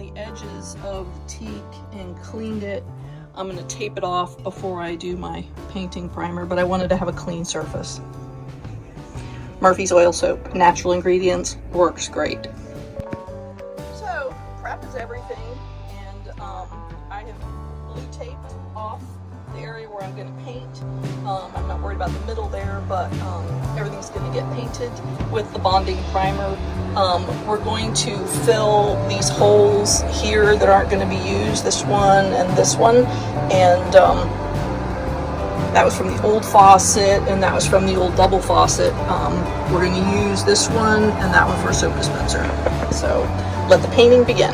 the edges of the teak and cleaned it. I'm going to tape it off before I do my painting primer, but I wanted to have a clean surface. Murphy's oil soap, natural ingredients, works great. So, prep is everything, and I have blue taped off the area where I'm going to paint. I'm not worried about the middle there, but everything's going to get painted with the bonding primer. We're going to fill these holes here that aren't going to be used, this one and this one, and that was from the old faucet, and that was from the old double faucet. We're going to use this one and that one for a soap dispenser. So let the painting begin.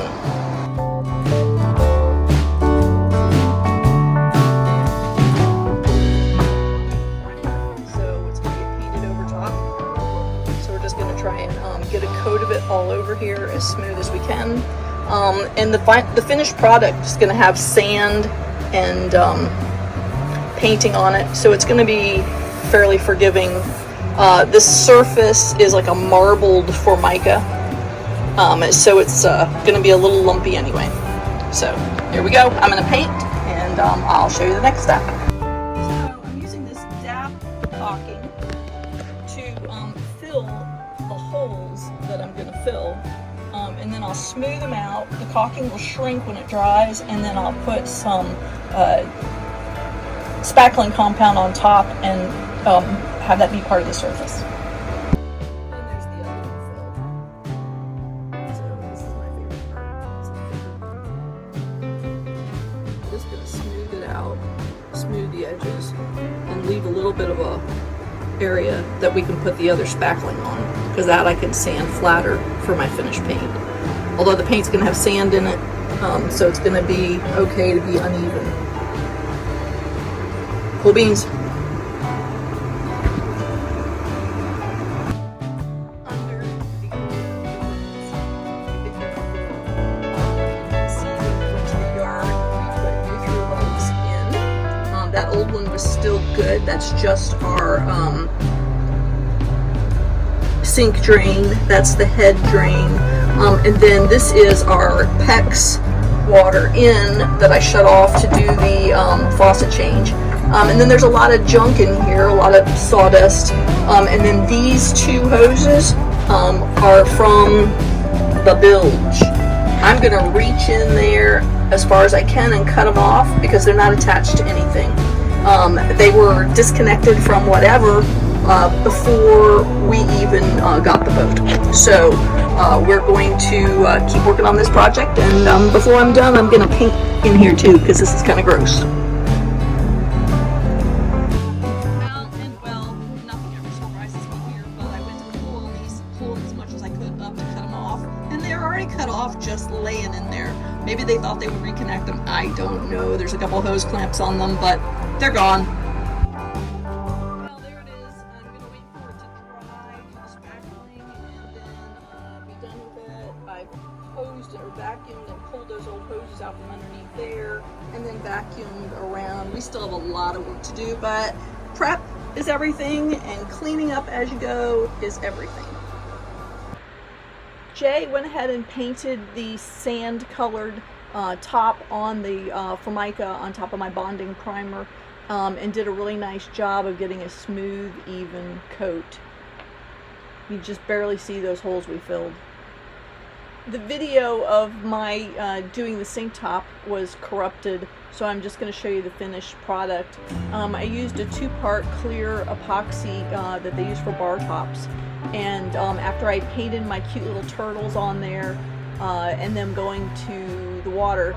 So it's going to get painted over top. So we're just going to try and get a coat of it all over here as smooth as we can. And the finished product is going to have sand and painting on it, so it's going to be fairly forgiving. This surface is like a marbled formica, so it's going to be a little lumpy anyway. So here we go. I'm going to paint, and I'll show you the next step. So I'm using this DAP caulking to fill the holes that I'm going to fill, and then I'll smooth them out. The caulking will shrink when it dries, and then I'll put some spackling compound on top and have that be part of the surface. And there's the other one filled. So this is my favorite part. I'm just going to smooth it out, smooth the edges, and leave a little bit of a area that we can put the other spackling on, because that I can sand flatter for my finished paint. Although the paint's going to have sand in it, so it's going to be okay to be uneven. Cool beans. Under the yard, we put neutral bulbs in. That old one was still good. That's just our sink drain. That's the head drain. And then this is our PEX water in that I shut off to do the faucet change. And then there's a lot of junk in here, a lot of sawdust. And then these two hoses are from the bilge. I'm going to reach in there as far as I can and cut them off because they're not attached to anything. They were disconnected from whatever before we even got the boat. So we're going to keep working on this project, and before I'm done, I'm going to paint in here too, because this is kind of gross. Nothing ever surprises me here, but I went to pull these holes as much as I could up to cut them off, and they're already cut off just laying in there. Maybe they thought they would reconnect them. I don't know. There's a couple hose clamps on them, but they're gone. Well, there it is. I'm going to wait for it to dry, do the spackling, and then be done with it. I hosed or vacuumed and pulled those old hoses out from underneath there, and then vacuumed around. We still have a lot of work to do, but prep is everything, and cleaning up as you go is everything. Jay went ahead and painted the sand colored top on the formica on top of my bonding primer, and did a really nice job of getting a smooth, even coat. You just barely see those holes we filled. The video of my doing the sink top was corrupted, so I'm just going to show you the finished product. I used a 2-part clear epoxy that they use for bar tops, and after I painted my cute little turtles on there and them going to the water,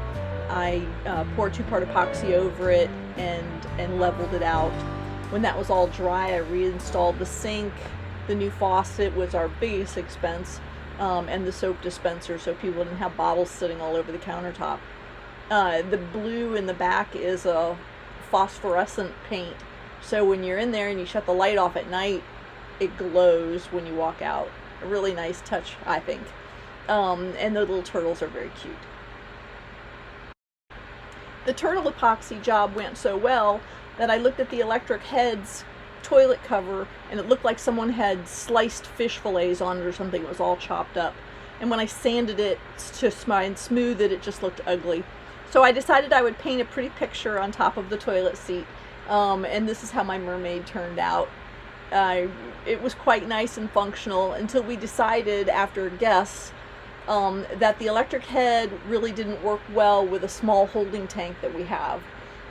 I poured 2-part epoxy over it and leveled it out. When that was all dry, I reinstalled the sink. The new faucet was our biggest expense, and the soap dispenser, so people didn't have bottles sitting all over the countertop. The blue in the back is a phosphorescent paint, so when you're in there and you shut the light off at night, it glows when you walk out. A really nice touch, I think. And the little turtles are very cute. The turtle epoxy job went so well that I looked at the electric head's toilet cover, and it looked like someone had sliced fish fillets on it or something. It was all chopped up. and when I sanded it to try and smooth it, it just looked ugly. So I decided I would paint a pretty picture on top of the toilet seat, and this is how my mermaid turned out. It was quite nice and functional until we decided, after guests, that the electric head really didn't work well with a small holding tank that we have.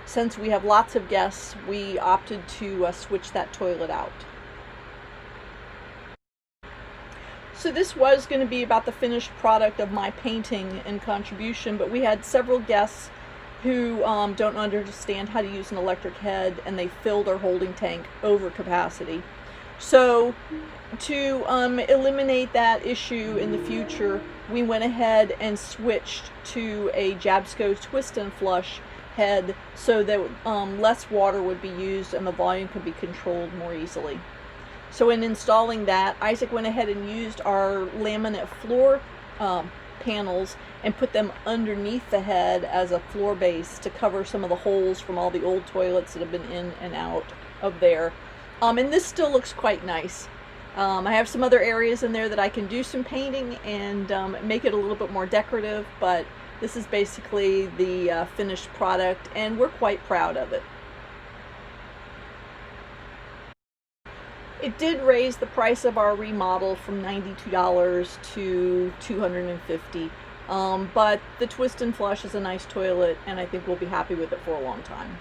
Since we have lots of guests, we opted to switch that toilet out. So this was going to be about the finished product of my painting and contribution, but we had several guests who don't understand how to use an electric head, and they filled our holding tank over capacity. So to eliminate that issue in the future, we went ahead and switched to a Jabsco twist and flush head so that less water would be used and the volume could be controlled more easily. So in installing that, Isaac went ahead and used our laminate floor panels and put them underneath the head as a floor base to cover some of the holes from all the old toilets that have been in and out of there. And this still looks quite nice. I have some other areas in there that I can do some painting and make it a little bit more decorative, but this is basically the finished product, and we're quite proud of it. It did raise the price of our remodel from $92 to $250, but the twist and flush is a nice toilet, and I think we'll be happy with it for a long time.